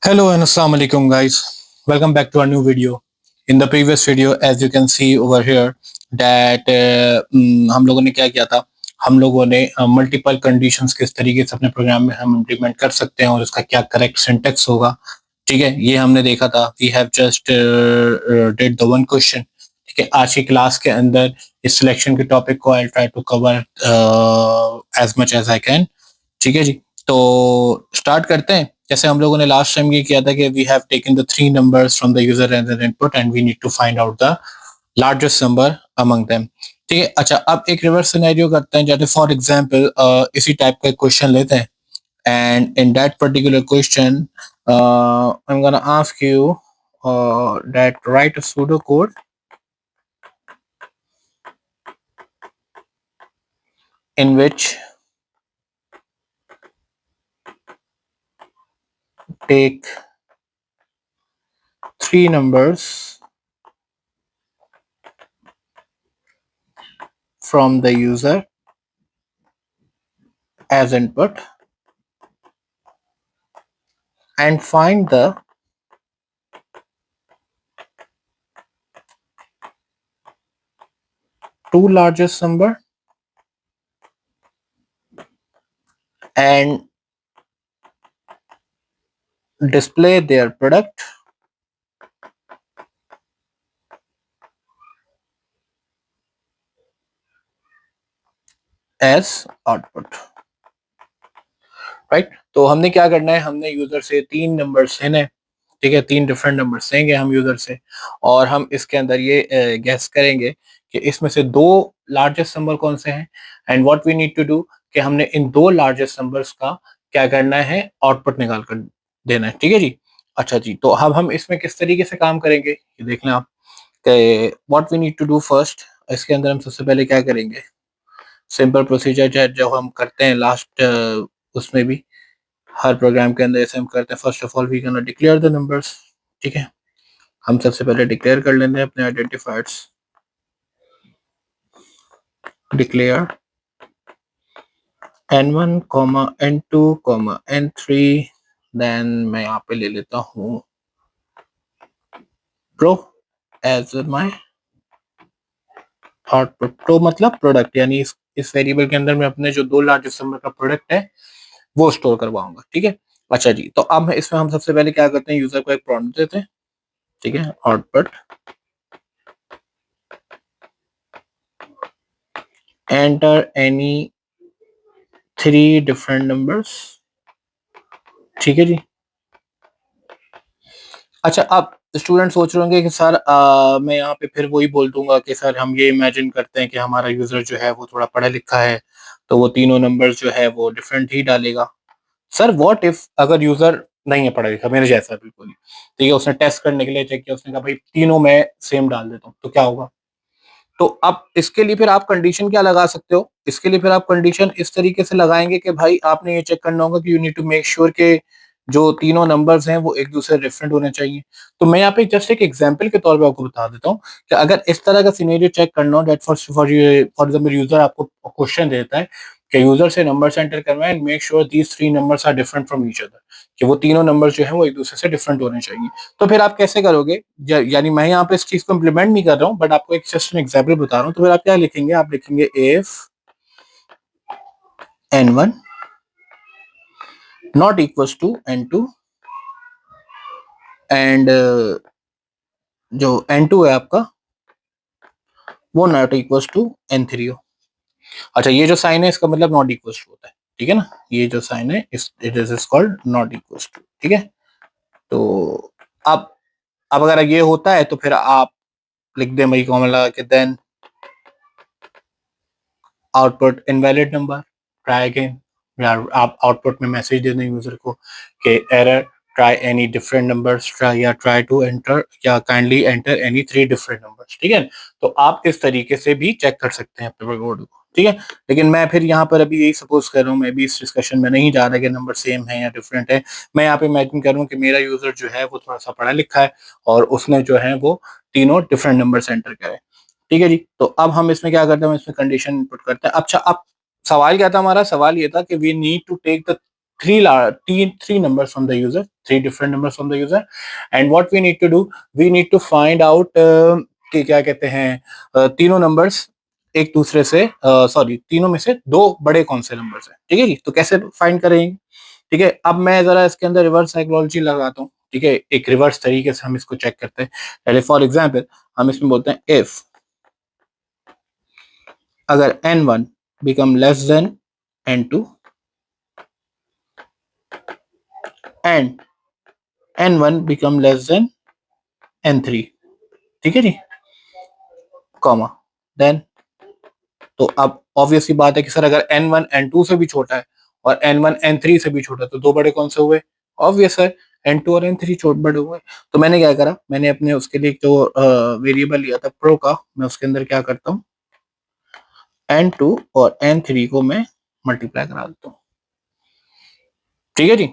Hello and assalamu alaikum guys. Welcome back to our new video. In the previous video, as you can see over here, that हम लोगों ने क्या किया था, हम लोगों ने मल्टीपल कंडीशंस किस तरीके से अपने प्रोग्राम में हम इम्प्लीमेंट कर सकते हैं और उसका क्या करेक्ट सिंटेक्स होगा. ठीक है, ये हमने देखा था. We have just did the one question. ठीक है, आज की क्लास के अंदर इस सिलेक्शन के टॉपिक को I try to cover as much as I can. ठीक है जी, तो स्टार्ट करते हैं. जैसे हम लोगों ने लास्ट टाइम ये किया था कि we have taken the three numbers from the user as an input and we need to find out the largest number among them. ठीक है, अच्छा अब एक रिवर्स सिनेरियो करते हैं. जैसे फॉर एग्जांपल इसी टाइप का क्वेश्चन लेते हैं and in that particular question I am gonna ask you that write a pseudocode in which take three numbers from the user as input and find the two largest number and display their product as output. Right, तो हमने क्या करना है, हमने user से तीन numbers लेने. ठीक है, तीन डिफरेंट नंबर्स लेंगे हम यूजर से और हम इसके अंदर ये गेस करेंगे कि इसमें से दो लार्जेस्ट नंबर कौन से हैं and what we need to do कि हमने इन दो लार्जेस्ट नंबर्स का क्या करना है, आउटपुट निकाल कर देना है. ठीक है जी, अच्छा जी, तो अब हम इसमें किस तरीके से काम करेंगे ये देख लें आप कि what we need to do first. इसके अंदर हम सबसे पहले क्या करेंगे, सिंपल प्रोसीजर जो हम करते हैं लास्ट उसमें भी हर प्रोग्राम के अंदर ऐसे हम करते हैं. First of all we can declare the numbers. ठीक है, हम सबसे पहले डिक्लेयर कर लेते हैं अपने identifiers. Declare n1, n2, n3. Then मैं यहाँ पे ले लेता हूँ pro as my output. Pro मतलब प्रोडक्ट, यानी इस वेरिएबल के अंदर मैं अपने जो दो लार्जेस्ट नंबर का प्रोडक्ट है वो स्टोर करवाऊंगा. ठीक है, अच्छा जी, तो अब इसमें हम सबसे पहले क्या करते हैं, यूजर को एक प्रॉम्प्ट देते हैं. ठीक है, output enter any three different numbers. ठीक है जी, अच्छा अब स्टूडेंट सोच रहे होंगे कि सर मैं यहाँ पे फिर वही बोल दूंगा कि सर हम ये इमेजिन करते हैं कि हमारा यूजर जो है वो थोड़ा पढ़ा लिखा है तो वो तीनों नंबर्स जो है वो डिफरेंट ही डालेगा. सर व्हाट इफ अगर यूजर नहीं है पढ़ा लिखा, मेरे जैसा बिल्कुल ही, ठीक है, उसने टेस्ट करने के लिए चेक किया, उसने कहा भाई तीनों मैं सेम डाल देता हूँ तो क्या होगा. तो अब इसके लिए फिर आप कंडीशन क्या लगा सकते हो, इसके लिए फिर आप कंडीशन इस तरीके से लगाएंगे कि भाई आपने ये चेक करना होगा कि you need to make sure के जो तीनों नंबर्स हैं वो एक दूसरे डिफरेंट होने चाहिए. तो मैं यहाँ पे जस्ट एक एग्जांपल के तौर पे आपको बता देता हूँ कि अगर इस तरह का सिनेरियो चेक करना हो, दैट फॉर एग्जांपल यूजर आपको क्वेश्चन देता है कि यूजर से नंबर्स एंटर करवाएं and make sure these three numbers are different from each other, कि वो तीनों नंबर्स जो हैं वो एक दूसरे से डिफरेंट होने चाहिए. तो फिर आप कैसे करोगे, यानी मैं यहाँ पे इस चीज को इम्प्लीमेंट नहीं कर रहा हूँ बट आपको एक जस्ट एन एग्जाम्पल बता रहा हूँ. तो फिर आप क्या लिखेंगे, आप लिखेंगे if n1 not equals to n2 and जो n2 है आपका वो नॉट इक्वल्स टू n3 हो. अच्छा, ये जो साइन है इसका मतलब नॉट इक्वल्स टू होता है. ठीक है ना, ये जो साइन है it is called not equals to. ठीक है, तो अब अगर ये होता है तो फिर आप लिख दें भाई कॉमन लगा के then output invalid number, try again. या आप आउटपुट में मैसेज दे दें यूजर को कि error, try any different numbers, या ट्राई टू एंटर या kindly enter any three different numbers. ठीक है, तो आप इस तरीके से भी चेक कर सकते हैं अपने कोड को. ठीक है, लेकिन मैं फिर यहाँ पर अभी यही सपोज कर रहा हूँ, मैं भी इस डिस्कशन में नहीं जा रहा कि नंबर सेम है या डिफरेंट है. मैं यहाँ पे इमेजिन कर रहा हूँ कि मेरा यूजर जो है वो थोड़ा सा पढ़ा लिखा है और उसने जो है वो तीनों डिफरेंट नंबर एंटर करे. ठीक है जी, तो अब हम इसमें क्या करते हैं, हम इसमें कंडीशन इनपुट करते हैं. अच्छा, अब सवाल क्या था हमारा, सवाल ये था कि we need to take the three numbers from the user, three different numbers from the user, and what we need to do, we need to find out कि क्या कहते हैं तीनों नंबर्स एक दूसरे से सॉरी तीनों में से दो बड़े कौन से नंबर्स हैं, ठीक है जी। तो कैसे फाइंड करेंगे, ठीक है। अब मैं जरा इसके अंदर रिवर्स साइकोलॉजी लगाता हूँ, ठीक है। एक रिवर्स तरीके से हम इसको चेक करते हैं। पहले फॉर एग्जाम्पल हम इसमें बोलते हैं इफ अगर n1 become less than n2 and n1 become less than n3, ठीक है जी, कॉमा देन। तो अब ऑब्वियसली बात है कि सर अगर n1 n2 से भी छोटा है और n1 n3 से भी छोटा है तो दो बड़े कौन से हुए, ऑब्वियस है n2 और n3 छोट बड़े हुए। तो मैंने क्या करा, मैंने अपने उसके लिए जो वेरिएबल लिया था प्रो का, मैं उसके अंदर क्या करता हूँ n2 और n3 को मैं मल्टीप्लाई करा देता हूँ, ठीक है जी।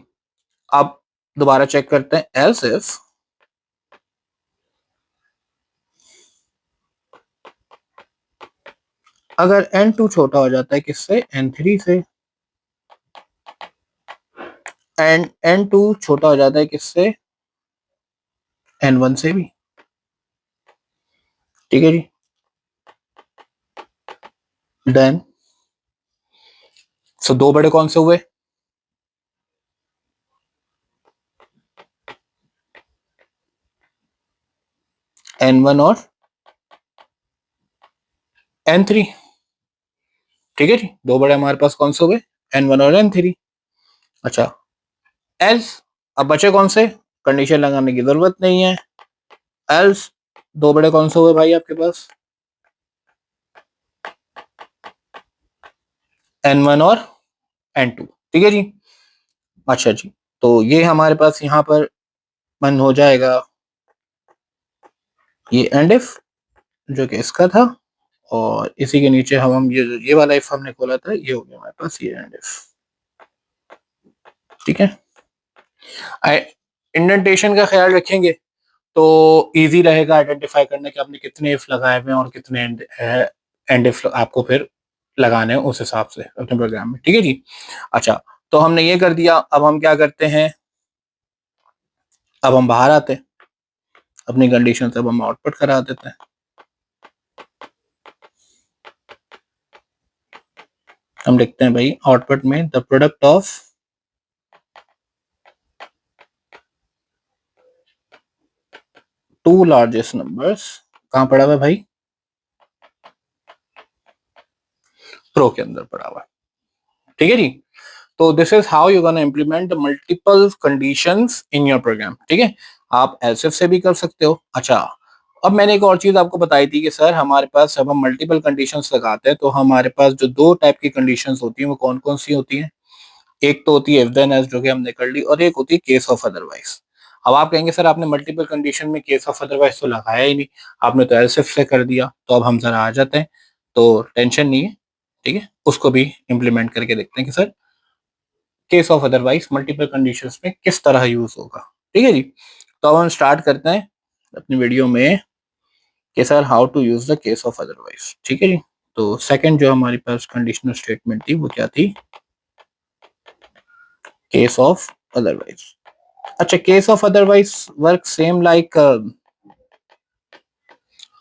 अब दोबारा चेक करते हैं, एल्स इफ अगर n2 छोटा हो जाता है किससे, n3 से, एंड n2 छोटा हो जाता है किससे, n1 से भी, ठीक है जी। देन सो दो बड़े कौन से हुए, n1 और n3, ठीक है जी। दो बड़े हमारे पास कौन से हुए, n1 और n3। अच्छा एल्स, अब बचे कौन से, कंडीशन लगाने की जरूरत नहीं है। एल्स दो बड़े कौन से हुए भाई आपके पास, n1 और n2, ठीक है जी। अच्छा जी, तो ये हमारे पास यहाँ पर मन हो जाएगा ये एंड इफ जो कि इसका था, और इसी के नीचे हम ये वाला इफ हमने खोला था, ये हो गया हमारे पास ये एंड इफ, ठीक है। इंडेंटेशन का ख्याल रखेंगे तो इजी रहेगा आइडेंटिफाई करने के आपने कितने इफ लगाए हुए हैं और कितने एंड इफ आपको फिर लगाने हैं उस हिसाब से अपने प्रोग्राम में, ठीक है जी। अच्छा तो हमने ये कर दिया, अब हम क्या करते हैं, अब हम बाहर आते हैं अपनी कंडीशन से, अब हम आउटपुट करा देते हैं। हम लिखते हैं भाई आउटपुट में the product of two largest numbers, कहाँ पड़ा हुआ है भाई, प्रो के अंदर पड़ा हुआ है, ठीक है जी। तो this is how you gonna implement multiple conditions in your program, ठीक है। आप एल्स इफ से भी कर सकते हो। अच्छा अब मैंने एक और चीज आपको बताई थी कि सर हमारे पास जब हम मल्टीपल कंडीशंस लगाते हैं तो हमारे पास जो दो टाइप की कंडीशंस होती हैं वो कौन कौन सी होती हैं, एक तो होती है इफ देन एल्स जो कि हमने कर ली, और एक होती है केस ऑफ अदरवाइज। अब आप कहेंगे सर आपने मल्टीपल कंडीशन में केस ऑफ अदरवाइज तो लगाया ही नहीं, आपने तो एल्स इफ से कर दिया। तो अब हम जरा आ जाते हैं, तो टेंशन नहीं है, ठीक है, उसको भी इम्प्लीमेंट करके देखते हैं कि sir case of otherwise multiple conditions में किस तरह यूज होगा, ठीक है जी। तो अब हम स्टार्ट करते हैं अपनी वीडियो में कि sir how to use the case of otherwise, ठीक है जी। तो सेकंड जो हमारी पास कंडीशनल स्टेटमेंट थी वो क्या थी, केस ऑफ अदरवाइज। अच्छा case of otherwise work same like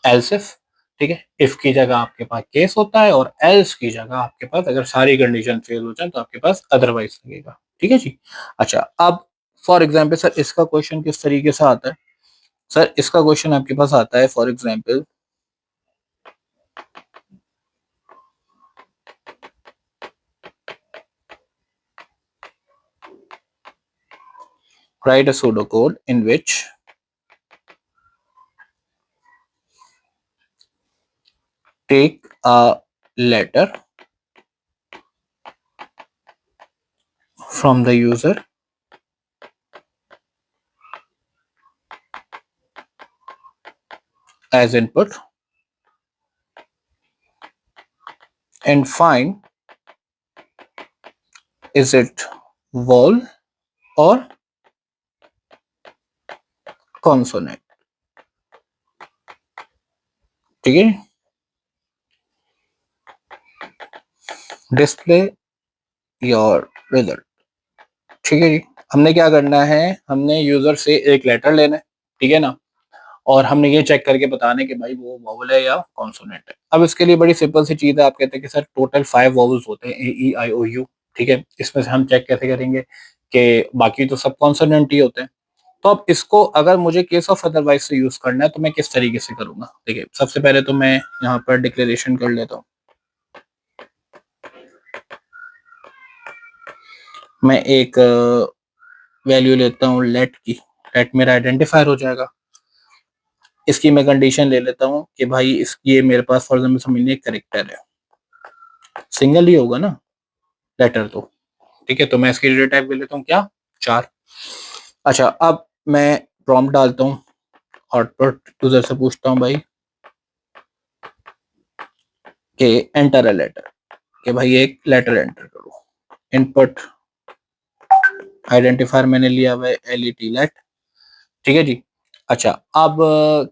else if, ठीक है। इफ की जगह आपके पास केस होता है और एल्स की जगह आपके पास अगर सारी कंडीशन फेल हो जाए तो आपके पास अदरवाइज लगेगा, ठीक है जी। अच्छा अब फॉर एग्जाम्पल सर इसका क्वेश्चन किस तरीके से आता है, सर इसका क्वेश्चन आपके पास आता है for example write a pseudocode in which take a letter from the user as input and find is it vowel or consonant, ठीक है। display your result, ठीक है जी। हमने क्या करना है, हमने यूजर से एक लेटर लेना है, ठीक है ना, और हमने ये चेक करके बताना है कि भाई वो वॉवल है या कॉन्सोनेंट है। अब इसके लिए बड़ी सिंपल सी चीज है, आप कहते हैं कि सर टोटल 5 वॉवल्स होते हैं, A E I O U, ठीक है। इसमें से हम चेक कैसे करेंगे कि बाकी तो सब कॉन्सोनेंट ही होते हैं। तो अब इसको अगर मुझे केस ऑफ अदरवाइज से यूज करना है तो मैं किस तरीके से करूंगा। देखिए सबसे पहले तो मैं यहाँ पर डिक्लेरेशन कर लेता हूँ। मैं एक वैल्यू लेता हूँ लेट की, लेट मेरा आइडेंटिफायर हो जाएगा। इसकी मैं कंडीशन ले लेता हूँ कि भाई इसकी ये मेरे पास फॉर एग्जाम्पल समझ लीजिए करेक्टर है, सिंगल ही होगा ना लेटर तो, ठीक है। तो मैं इसकी डेटा टाइप ले लेता हूँ क्या, 4। अच्छा अब मैं प्रॉम्प्ट डालता हूँ, आउटपुट यूजर से पूछता हूँ भाई कि एंटर अ लेटर, कि भाई एक लेटर एंटर करो। इनपुट आइडेंटिफायर मैंने लिया हुआ है LET लेट, ठीक है जी। अच्छा अब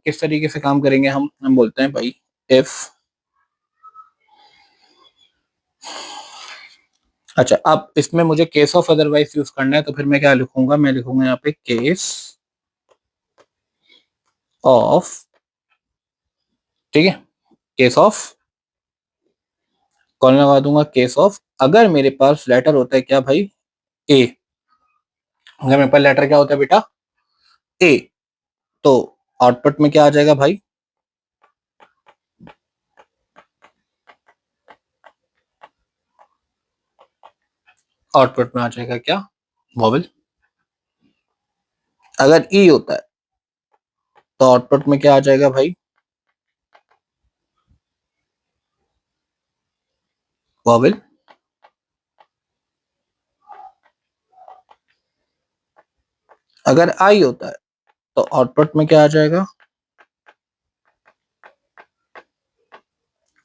किस तरीके से काम करेंगे हम बोलते हैं भाई इफ, अच्छा अब इसमें मुझे केस ऑफ अदरवाइज यूज करना है तो फिर मैं क्या लिखूंगा, मैं लिखूंगा यहाँ पे केस ऑफ, ठीक है, केस ऑफ, कौन लगा दूंगा केस ऑफ, अगर मेरे पास लेटर होता है क्या भाई ए, अगर मेरे पास लेटर क्या होता है बेटा ए, तो आउटपुट में क्या आ जाएगा भाई, आउटपुट में आ जाएगा क्या, वॉवल। अगर ई होता है तो आउटपुट में क्या आ जाएगा भाई, वॉवल। अगर आई होता है तो आउटपुट में क्या आ जाएगा,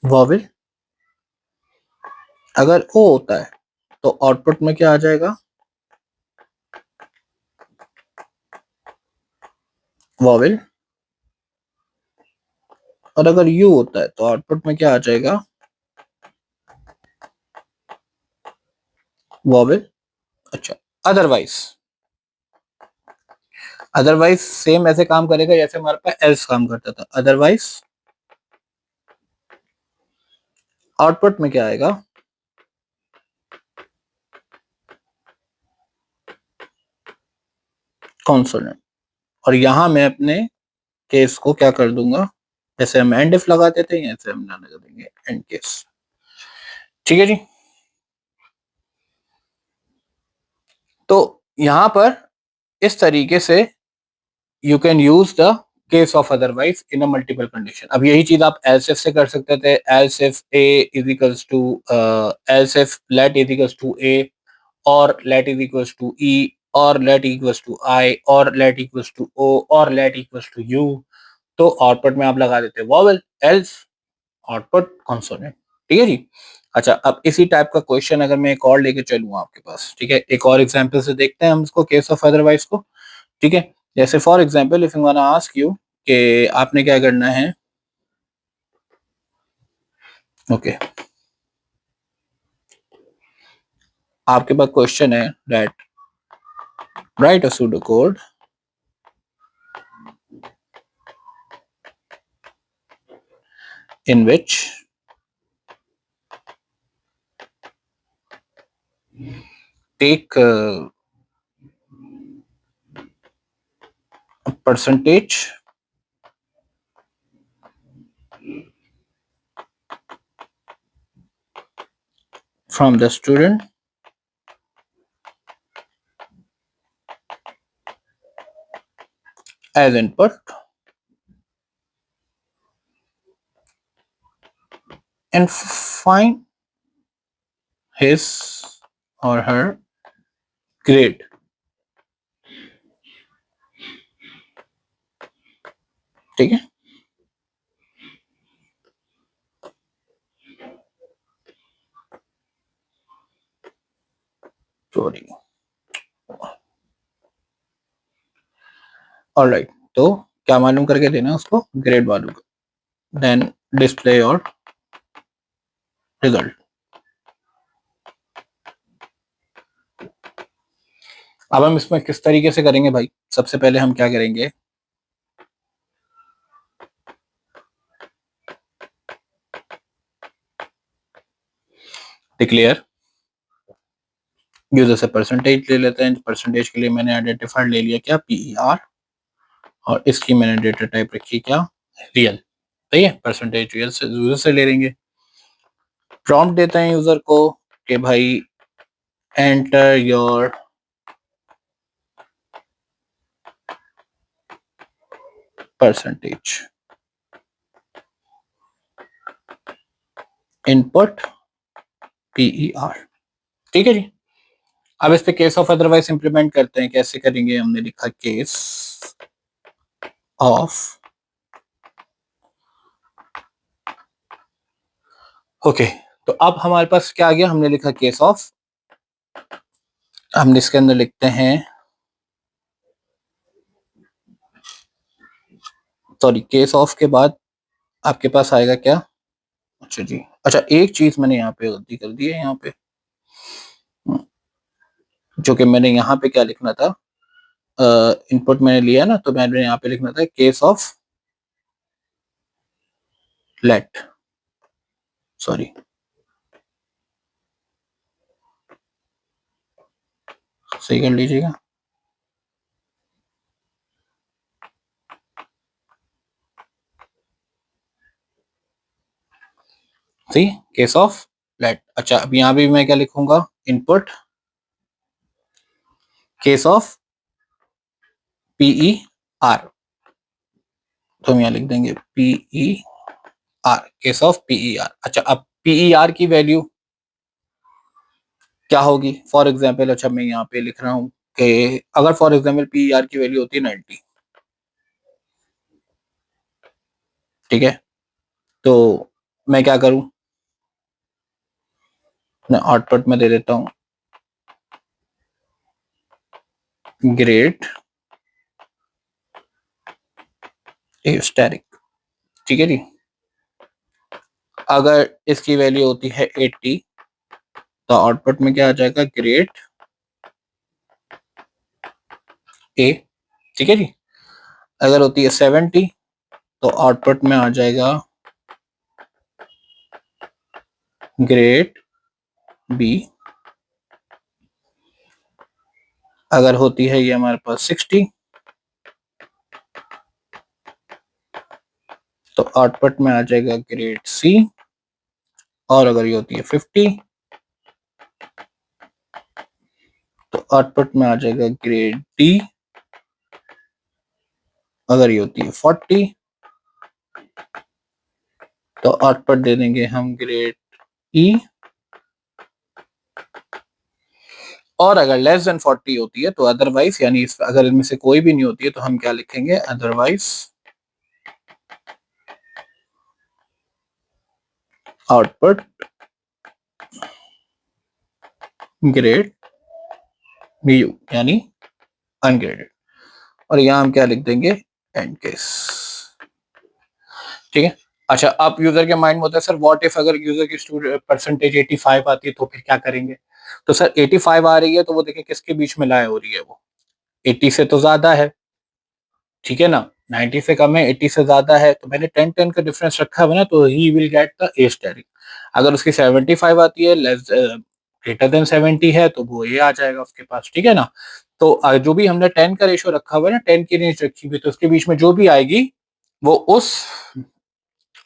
वॉवल। अगर ओ होता है तो आउटपुट में क्या आ जाएगा, वॉवल। और अगर यू होता है तो आउटपुट में क्या आ जाएगा, वॉवल। अच्छा अदरवाइज, अदरवाइज सेम ऐसे काम करेगा जैसे हमारे पास एल्स काम करता था। अदरवाइज आउटपुट में क्या आएगा, कॉन्सोनेंट। और यहां मैं अपने केस को क्या कर दूंगा, जैसे हम एंड इफ लगाते थे ऐसे हम लगा देंगे एंड केस, ठीक है जी। तो यहां पर इस तरीके से you can use the case of otherwise in a multiple condition. अब यही चीज आप एल्स इफ से कर सकते थे, else if A is equals to, else if let is equals to A, और let is equals to E, और लेट इक्वल्स टू आई, और लेट इक्वल्स टू ओ, और लेट इक्वल्स टू यू। तो output में आप लगा देते वॉवल, एल्स, आउटपुट कॉन्सोनेंट, ठीक है जी। अच्छा अब इसी टाइप का क्वेश्चन अगर मैं एक और लेके चलूँ आपके पास, ठीक है, एक और एग्जांपल से देखते हैं हम इसको केस ऑफ अदरवाइज को, ठीक है। जैसे for example if I want ask you कि आपने क्या करना है, ओके आपके पास क्वेश्चन है that right a pseudo code in which take a percentage from the student as input and find his or her grade, ठीक है। सॉरी, ऑलराइट, तो क्या मालूम करके देना उसको, ग्रेड वालों को, देन डिस्प्ले और रिजल्ट। अब हम इसमें किस तरीके से करेंगे भाई, सबसे पहले हम क्या करेंगे, डिक्लेयर यूजर से परसेंटेज ले लेते हैं। परसेंटेज के लिए मैंने आइडेंटिफायर ले लिया क्या, PER, और इसकी मैंने डेटा टाइप रखी क्या, रियल। सही है, परसेंटेज रियल से यूजर से ले लेंगे। प्रॉम्प्ट देते हैं यूजर को कि भाई enter your percentage input PER। ठीक है जी। अब इस पे केस ऑफ अदरवाइज इंप्लीमेंट करते हैं। कैसे करेंगे, हमने लिखा केस ऑफ, ओके। तो अब हमारे पास क्या आ गया, हमने लिखा केस ऑफ, हम इसके अंदर लिखते हैं, सॉरी, केस ऑफ के बाद आपके पास आएगा क्या, अच्छा जी, अच्छा एक चीज मैंने यहाँ पे गलती कर दी है, यहाँ पे जो कि मैंने यहाँ पे क्या लिखना था, इनपुट मैंने लिया ना, तो मैंने यहाँ पे लिखना था केस ऑफ लेट, सॉरी, सही कर लीजिएगा। सही, केस ऑफ लेट। अच्छा, अब यहाँ भी मैं क्या लिखूंगा, इनपुट केस ऑफ PER, तो हम यहाँ लिख देंगे PER, केस ऑफ PER। अच्छा, अब PER की वैल्यू क्या होगी, फॉर एग्जाम्पल, अच्छा मैं यहाँ पे लिख रहा हूँ कि अगर फॉर एग्जाम्पल PER की वैल्यू होती है 90, ठीक है, तो मैं क्या करूं, मैं आउटपुट में दे देता हूं ग्रेड एस्टेरिक। ठीक है जी। अगर इसकी वैल्यू होती है 80, तो आउटपुट में क्या आ जाएगा, ग्रेड ए। ठीक है जी। अगर होती है 70, तो आउटपुट में आ जाएगा ग्रेड बी। अगर होती है ये हमारे पास 60, तो आउटपुट में आ जाएगा ग्रेड सी। और अगर ये होती है 50, तो आउटपुट में आ जाएगा ग्रेड डी। अगर ये होती है 40, तो आउटपुट दे देंगे हम ग्रेड ई। और अगर लेस देन 40 होती है तो अदरवाइज, यानी अगर इनमें से कोई भी नहीं होती है तो हम क्या लिखेंगे, otherwise output grade B U, यानी अनग्रेडेड। और यहां हम क्या लिख देंगे, एंड केस। ठीक है। अच्छा, अब यूजर के माइंड में होता है सर व्हाट इफ अगर यूजर की परसेंटेज 85 आती है तो फिर क्या करेंगे। तो सर 85 आ रही है तो वो देखिए किसके बीच में लाए हो रही है, वो 80 से तो ज्यादा है, ठीक है ना, 90 से कम है, 80 से ज्यादा है, तो मैंने 10 का डिफरेंस रखा है ना, तो he will get the asterisk. अगर उसकी 75 आती है, लेस ग्रेटर देन 70 है, तो वो ये आ जाएगा उसके पास। ठीक है ना। तो जो भी हमने 10 का रेशो रखा हुआ है ना, 10 की रेंज रखी हुई, तो उसके बीच में जो भी आएगी वो उस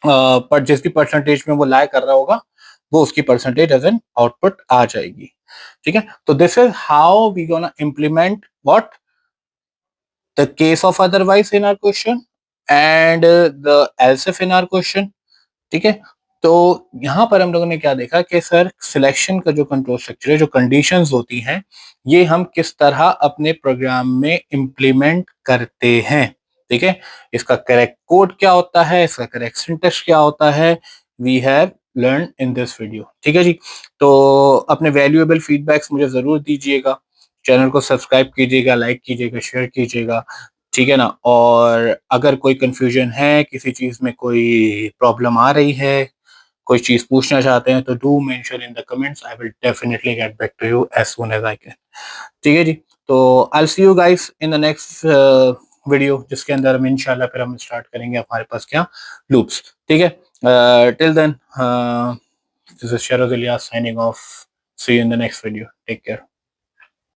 पर जिसकी परसेंटेज में वो लाया कर रहा होगा, वो उसकी परसेंटेज एज एन आउटपुट आ जाएगी। ठीक है। तो this is how we gonna implement what, the case of otherwise in our question and the else if in our question। ठीक है। तो यहाँ पर हम लोगों ने क्या देखा कि सर सिलेक्शन का जो कंट्रोल स्ट्रक्चर है, जो कंडीशंस होती हैं, ये हम किस तरह अपने प्रोग्राम में इम्प्लीमेंट करते हैं। ठीक है। इसका करेक्ट कोड क्या होता है, इसका करेक्ट सिंटेक्स क्या होता है, we have learn in this video. ठीक है जी। तो अपने वैल्यूएबल फीडबैक्स मुझे जरूर दीजिएगा, चैनल को सब्सक्राइब कीजिएगा, लाइक कीजिएगा, शेयर कीजिएगा। ठीक है ना। और अगर कोई कंफ्यूजन है, किसी चीज में कोई प्रॉब्लम आ रही है, कोई चीज पूछना चाहते हैं, तो do mention in the comments, I will definitely get back to you as soon as I can. ठीक है जी। तो I see you guys in the next video, जिसके अंदर हम इंशाल्लाह फिर हम स्टार्ट करेंगे हमारे पास क्या लूप्स, ठीक है। Till then this is Sharad Ilyas signing off, see you in the next video, take care.